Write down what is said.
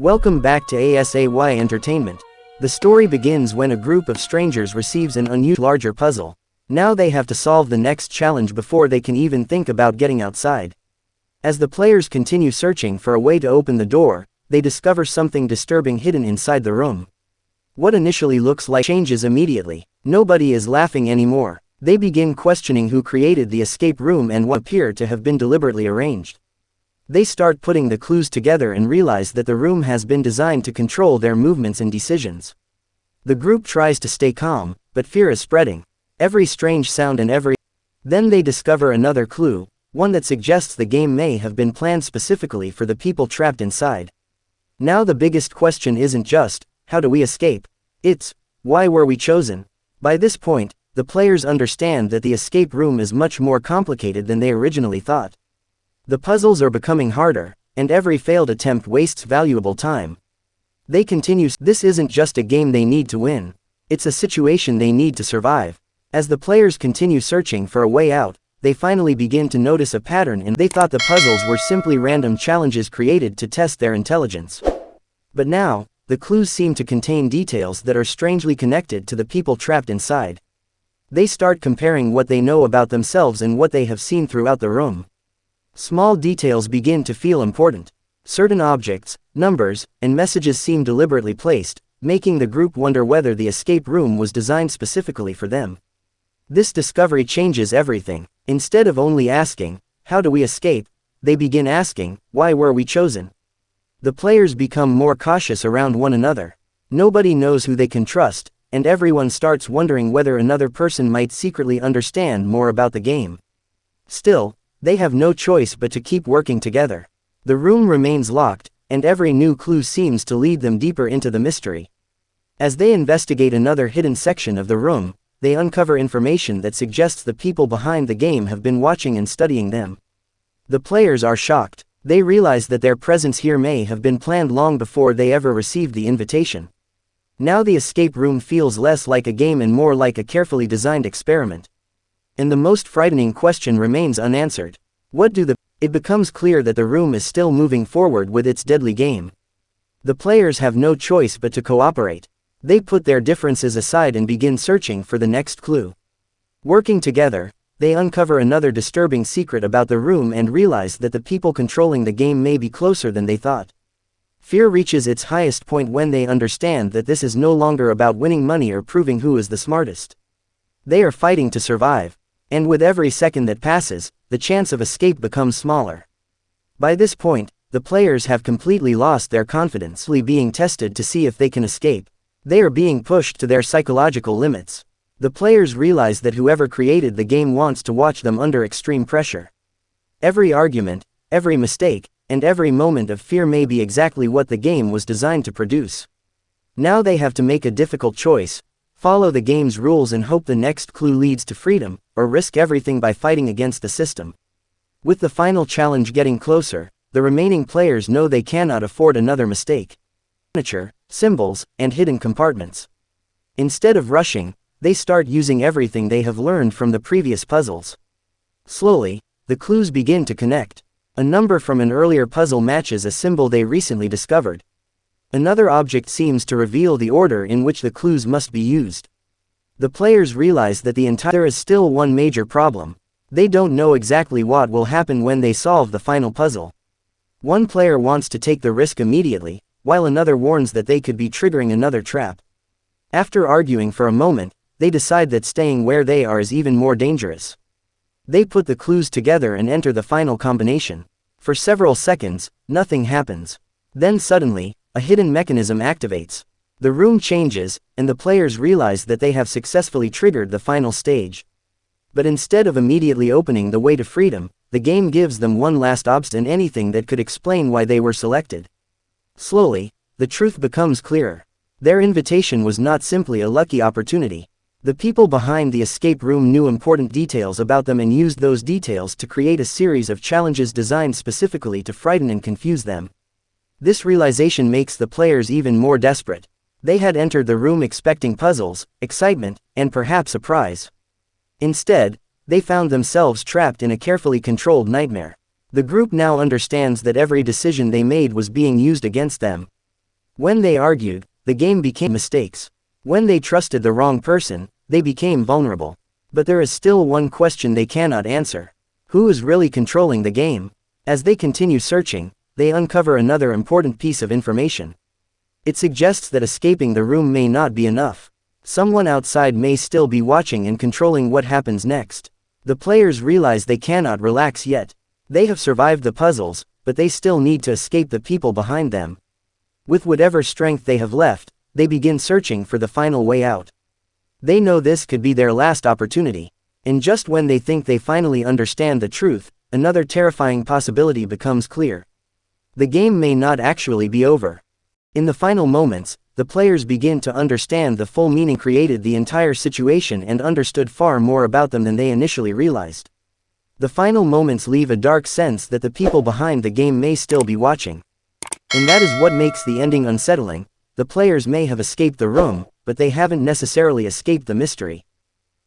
Welcome back to ASAY Entertainment. The story begins when a group of strangers receives an unusual larger puzzle. Now they have to solve the next challenge before they can even think about getting outside. As the players continue searching for a way to open the door, they discover something disturbing hidden inside the room. What initially looks like changes immediately. Nobody is laughing anymore. They begin questioning who created the escape room and what appear to have been deliberately arranged. They start putting the clues together and realize that the room has been designed to control their movements and decisions. The group tries to stay calm, but fear is spreading. Every strange sound and Then they discover another clue, one that suggests the game may have been planned specifically for the people trapped inside. Now the biggest question isn't just, how do we escape? It's, why were we chosen? By this point, the players understand that the escape room is much more complicated than they originally thought. The puzzles are becoming harder, and every failed attempt wastes valuable time. They continue. This isn't just a game they need to win. It's a situation they need to survive. As the players continue searching for a way out, they finally begin to notice a pattern they thought the puzzles were simply random challenges created to test their intelligence. But now, the clues seem to contain details that are strangely connected to the people trapped inside. They start comparing what they know about themselves and what they have seen throughout the room. Small details begin to feel important. Certain objects, numbers, and messages seem deliberately placed, making the group wonder whether the escape room was designed specifically for them. This discovery changes everything. Instead of only asking, how do we escape, they begin asking, why were we chosen? The players become more cautious around one another. Nobody knows who they can trust, and everyone starts wondering whether another person might secretly understand more about the game. Still, they have no choice but to keep working together. The room remains locked, and every new clue seems to lead them deeper into the mystery. As they investigate another hidden section of the room, they uncover information that suggests the people behind the game have been watching and studying them. The players are shocked. They realize that their presence here may have been planned long before they ever received the invitation. Now the escape room feels less like a game and more like a carefully designed experiment. And the most frightening question remains unanswered. It becomes clear that the room is still moving forward with its deadly game. The players have no choice but to cooperate. They put their differences aside and begin searching for the next clue. Working together, they uncover another disturbing secret about the room and realize that the people controlling the game may be closer than they thought. Fear reaches its highest point when they understand that this is no longer about winning money or proving who is the smartest. They are fighting to survive. And with every second that passes, the chance of escape becomes smaller. By this point, the players have completely lost their confidence, being tested to see if they can escape. They are being pushed to their psychological limits. The players realize that whoever created the game wants to watch them under extreme pressure. Every argument, every mistake, and every moment of fear may be exactly what the game was designed to produce. Now they have to make a difficult choice. Follow the game's rules and hope the next clue leads to freedom, or risk everything by fighting against the system. With the final challenge getting closer, the remaining players know they cannot afford another mistake. Furniture, symbols, and hidden compartments. Instead of rushing, they start using everything they have learned from the previous puzzles. Slowly, the clues begin to connect. A number from an earlier puzzle matches a symbol they recently discovered. Another object seems to reveal the order in which the clues must be used. The players realize that there is still one major problem. They don't know exactly what will happen when they solve the final puzzle. One player wants to take the risk immediately, while another warns that they could be triggering another trap. After arguing for a moment, they decide that staying where they are is even more dangerous. They put the clues together and enter the final combination. For several seconds, nothing happens. Then suddenly, a hidden mechanism activates. The room changes, and the players realize that they have successfully triggered the final stage. But instead of immediately opening the way to freedom, the game gives them one last obstacle, anything that could explain why they were selected. Slowly, the truth becomes clearer. Their invitation was not simply a lucky opportunity. The people behind the escape room knew important details about them and used those details to create a series of challenges designed specifically to frighten and confuse them. This realization makes the players even more desperate. They had entered the room expecting puzzles, excitement, and perhaps a prize. Instead, they found themselves trapped in a carefully controlled nightmare. The group now understands that every decision they made was being used against them. When they argued, the game became mistakes. When they trusted the wrong person, they became vulnerable. But there is still one question they cannot answer. Who is really controlling the game? As they continue searching, they uncover another important piece of information. It suggests that escaping the room may not be enough. Someone outside may still be watching and controlling what happens next. The players realize they cannot relax yet. They have survived the puzzles, but they still need to escape the people behind them. With whatever strength they have left, they begin searching for the final way out. They know this could be their last opportunity. And just when they think they finally understand the truth, another terrifying possibility becomes clear. The game may not actually be over. In the final moments, the players begin to understand the full meaning created the entire situation and understood far more about them than they initially realized. The final moments leave a dark sense that the people behind the game may still be watching. And that is what makes the ending unsettling. The players may have escaped the room, but they haven't necessarily escaped the mystery.